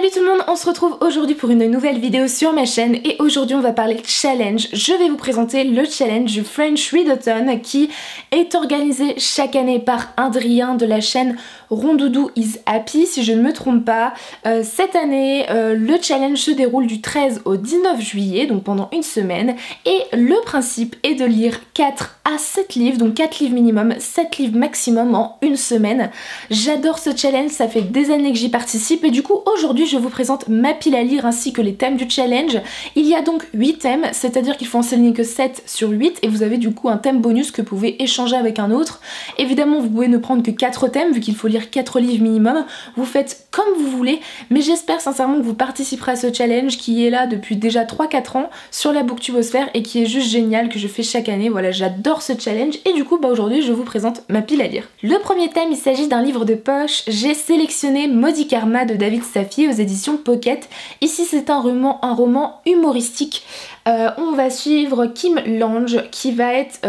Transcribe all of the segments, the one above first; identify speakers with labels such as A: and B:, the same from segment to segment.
A: Salut tout le monde, on se retrouve aujourd'hui pour une nouvelle vidéo sur ma chaîne et aujourd'hui on va parler challenge. Je vais vous présenter le challenge du French Readathon qui est organisé chaque année par Adrien de la chaîne Rondoudou is Happy si je ne me trompe pas. Cette année le challenge se déroule du 13 au 19 juillet, donc pendant une semaine, et le principe est de lire 4 à 7 livres, donc 4 livres minimum, 7 livres maximum en une semaine. J'adore ce challenge, ça fait des années que j'y participe et du coup aujourd'hui je vous présente ma pile à lire ainsi que les thèmes du challenge. Il y a donc 8 thèmes, c'est-à-dire qu'il faut en sélectionner que 7 sur 8 et vous avez du coup un thème bonus que vous pouvez échanger avec un autre. Évidemment vous pouvez ne prendre que 4 thèmes vu qu'il faut lire 4 livres minimum, vous faites comme vous voulez, mais j'espère sincèrement que vous participerez à ce challenge qui est là depuis déjà 3-4 ans sur la Booktubosphère et qui est juste génial, que je fais chaque année. Voilà, j'adore ce challenge et du coup aujourd'hui je vous présente ma pile à lire. Le premier thème, il s'agit d'un livre de poche. J'ai sélectionné Maudit Karma de David Safié aux éditions Pocket. Ici c'est un roman humoristique. On va suivre Kim Lange qui va être...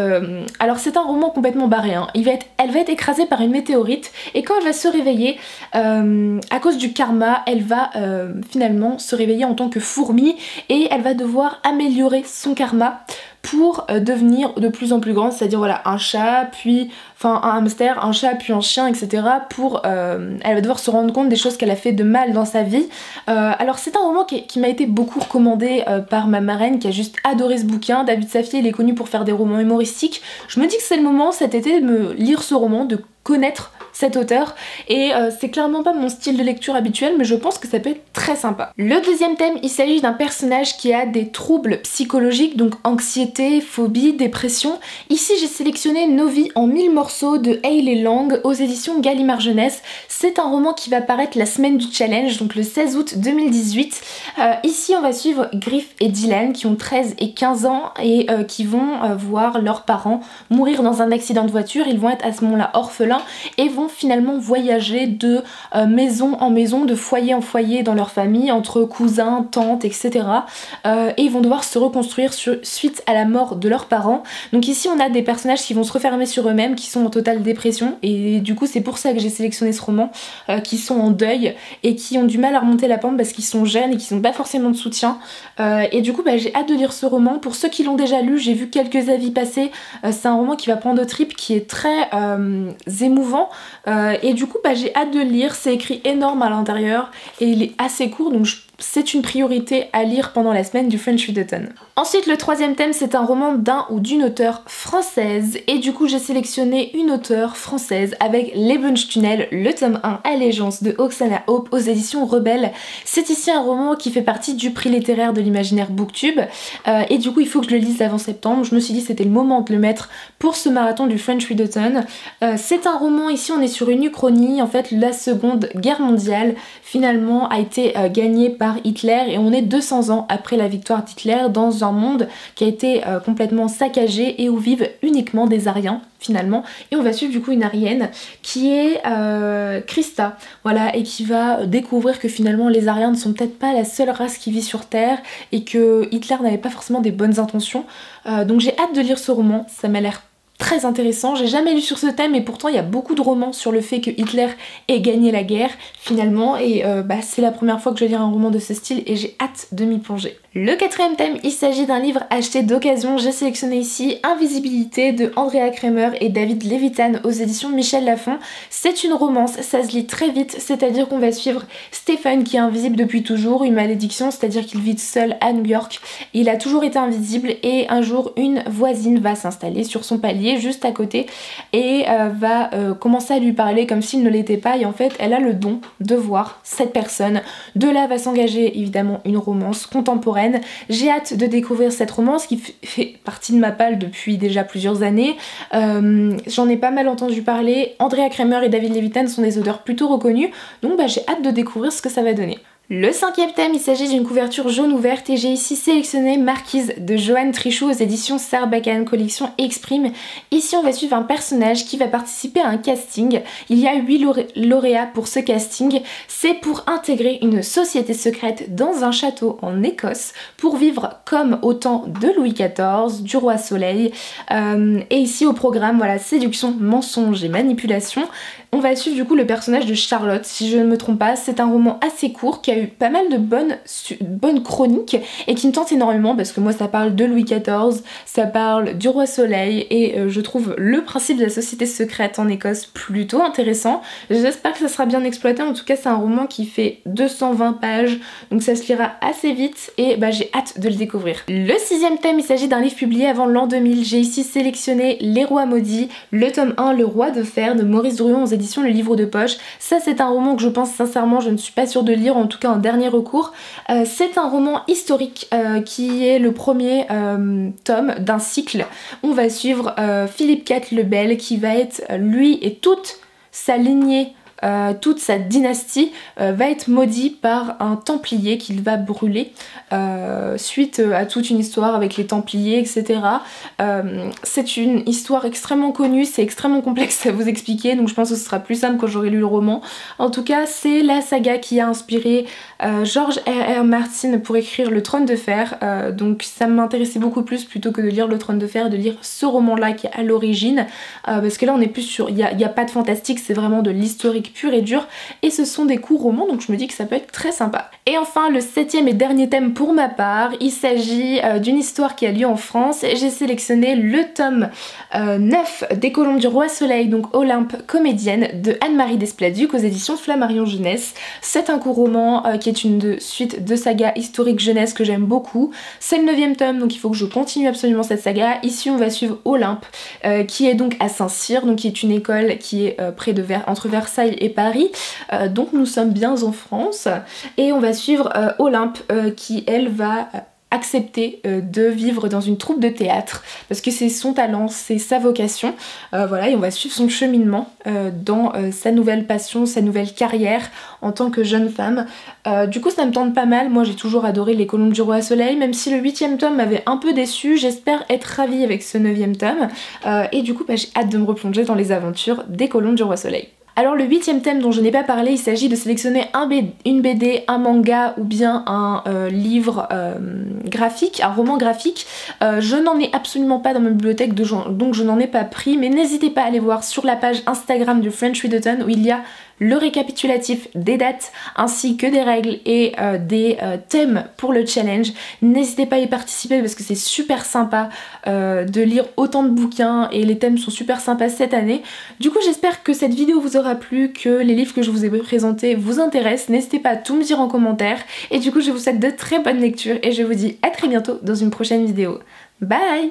A: alors c'est un roman complètement barré, hein. Elle va être écrasée par une météorite et quand elle va se réveiller, à cause du karma, elle va finalement se réveiller en tant que fourmi et elle va devoir améliorer son karma pour devenir de plus en plus grande, c'est-à-dire voilà, un chat, puis enfin un hamster, un chat, puis un chien, etc. Elle va devoir se rendre compte des choses qu'elle a fait de mal dans sa vie. Alors c'est un roman qui m'a été beaucoup recommandé par ma marraine qui a juste adoré ce bouquin. David Safié, il est connu pour faire des romans humoristiques. Je me dis que c'est le moment cet été de me lire ce roman, de connaître cet auteur, et c'est clairement pas mon style de lecture habituel, mais je pense que ça peut être très sympa. Le deuxième thème, il s'agit d'un personnage qui a des troubles psychologiques, donc anxiété, phobie, dépression. Ici j'ai sélectionné Nos vies en 1000 morceaux de Hayley Lang aux éditions Gallimard Jeunesse. C'est un roman qui va paraître la semaine du challenge, donc le 16 août 2018. Ici on va suivre Griff et Dylan qui ont 13 et 15 ans et qui vont voir leurs parents mourir dans un accident de voiture. Ils vont être à ce moment-là orphelins et vont finalement voyager de maison en maison, de foyer en foyer dans leur famille, entre cousins, tantes, etc. Et ils vont devoir se reconstruire suite à la mort de leurs parents. Donc ici on a des personnages qui vont se refermer sur eux-mêmes, qui sont en totale dépression, et du coup c'est pour ça que j'ai sélectionné ce roman, qui sont en deuil et qui ont du mal à remonter la pente parce qu'ils sont jeunes et qu'ils n'ont pas forcément de soutien. Et du coup j'ai hâte de lire ce roman. Pour ceux qui l'ont déjà lu, j'ai vu quelques avis passer, c'est un roman qui va prendre au trip, qui est très émouvant. Et du coup j'ai hâte de le lire, c'est écrit énorme à l'intérieur et il est assez court, donc c'est une priorité à lire pendant la semaine du French Readathon. Ensuite le troisième thème, c'est un roman d'un ou d'une auteure française et du coup j'ai sélectionné une auteure française avec Lebenstunel, le tome 1 Allégeance de Oksana Hope aux éditions Rebelle. C'est ici un roman qui fait partie du prix littéraire de l'imaginaire Booktube et du coup il faut que je le lise avant septembre. Je me suis dit c'était le moment de le mettre pour ce marathon du French Readathon. C'est un roman, ici on est sur une uchronie, en fait la seconde guerre mondiale finalement a été gagnée par Hitler et on est 200 ans après la victoire d'Hitler dans un monde qui a été complètement saccagé et où vivent uniquement des Aryens finalement, et on va suivre du coup une Aryenne qui est Krista, voilà, et qui va découvrir que finalement les Aryens ne sont peut-être pas la seule race qui vit sur Terre et que Hitler n'avait pas forcément des bonnes intentions. Donc j'ai hâte de lire ce roman, ça m'a l'air très intéressant. J'ai jamais lu sur ce thème et pourtant il y a beaucoup de romans sur le fait que Hitler ait gagné la guerre finalement, et c'est la première fois que je vais lire un roman de ce style et j'ai hâte de m'y plonger. Le quatrième thème, il s'agit d'un livre acheté d'occasion. J'ai sélectionné ici Invisibilité de Andrea Kremer et David Levitan aux éditions Michel Lafon. C'est une romance, ça se lit très vite, c'est-à-dire qu'on va suivre Stephen qui est invisible depuis toujours, une malédiction, c'est-à-dire qu'il vit seul à New York. Il a toujours été invisible et un jour une voisine va s'installer sur son palier juste à côté et va commencer à lui parler comme s'il ne l'était pas, et en fait elle a le don de voir cette personne. De là va s'engager évidemment une romance contemporaine. J'ai hâte de découvrir cette romance qui fait partie de ma palle depuis déjà plusieurs années. J'en ai pas mal entendu parler. Andrea Kremer et David Levitan sont des auteurs plutôt reconnus, donc j'ai hâte de découvrir ce que ça va donner. Le cinquième thème, il s'agit d'une couverture jaune ouverte et j'ai ici sélectionné Marquise de Joanne Trichou aux éditions Sarbacane collection Exprime. Ici on va suivre un personnage qui va participer à un casting. Il y a 8 lauréats pour ce casting. C'est pour intégrer une société secrète dans un château en Écosse pour vivre comme au temps de Louis XIV, du roi Soleil. Et ici au programme, voilà, séduction, mensonge et manipulation. On va suivre du coup le personnage de Charlotte, si je ne me trompe pas. C'est un roman assez court qui a a eu pas mal de bonnes chroniques et qui me tentent énormément parce que moi ça parle de Louis XIV, ça parle du roi Soleil et je trouve le principe de la société secrète en Écosse plutôt intéressant. J'espère que ça sera bien exploité, en tout cas c'est un roman qui fait 220 pages donc ça se lira assez vite et bah, j'ai hâte de le découvrir. Le 6e thème, il s'agit d'un livre publié avant l'an 2000. J'ai ici sélectionné Les Rois Maudits, le tome 1 Le Roi de Fer de Maurice Druon aux éditions Le Livre de Poche. Ça c'est un roman que je pense sincèrement je ne suis pas sûre de lire, en tout cas en dernier recours. C'est un roman historique qui est le premier tome d'un cycle. On va suivre Philippe IV le Bel qui va être, lui et toute sa lignée, toute sa dynastie va être maudit par un templier qu'il va brûler suite à toute une histoire avec les templiers, etc. C'est une histoire extrêmement connue, c'est extrêmement complexe à vous expliquer, donc je pense que ce sera plus simple quand j'aurai lu le roman. En tout cas c'est la saga qui a inspiré George R.R. Martin pour écrire Le Trône de Fer, donc ça m'intéressait beaucoup plus plutôt que de lire Le Trône de Fer, de lire ce roman là qui est à l'origine, parce que là on est plus sur, il n'y a pas de fantastique, c'est vraiment de l'historique pur et dur et ce sont des courts romans donc je me dis que ça peut être très sympa. Et enfin le 7e et dernier thème pour ma part, il s'agit d'une histoire qui a lieu en France et j'ai sélectionné le tome 9 des Colombes du Roi Soleil, donc Olympe comédienne de Anne-Marie Despladuc aux éditions Flammarion Jeunesse. C'est un court roman qui est une suite de saga historique jeunesse que j'aime beaucoup. C'est le 9e tome donc il faut que je continue absolument cette saga. Ici on va suivre Olympe qui est donc à Saint-Cyr, donc qui est une école qui est près de entre Versailles et Paris, donc nous sommes bien en France et on va suivre Olympe qui elle va accepter de vivre dans une troupe de théâtre parce que c'est son talent, c'est sa vocation, voilà, et on va suivre son cheminement dans sa nouvelle passion, sa nouvelle carrière en tant que jeune femme. Du coup ça me tente pas mal, moi j'ai toujours adoré Les Colombes du Roi Soleil, même si le 8e tome m'avait un peu déçu, j'espère être ravie avec ce 9e tome et du coup bah, j'ai hâte de me replonger dans les aventures des Colombes du Roi Soleil. Alors le 8e thème dont je n'ai pas parlé, il s'agit de sélectionner une BD, un manga ou bien un livre graphique, un roman graphique. Je n'en ai absolument pas dans ma bibliothèque donc je n'en ai pas pris, mais n'hésitez pas à aller voir sur la page Instagram du French Readathon où il y a le récapitulatif des dates ainsi que des règles et des thèmes pour le challenge. N'hésitez pas à y participer parce que c'est super sympa de lire autant de bouquins et les thèmes sont super sympas cette année. Du coup j'espère que cette vidéo vous aura plu, que les livres que je vous ai présentés vous intéressent. N'hésitez pas à tout me dire en commentaire et du coup je vous souhaite de très bonnes lectures et je vous dis à très bientôt dans une prochaine vidéo. Bye!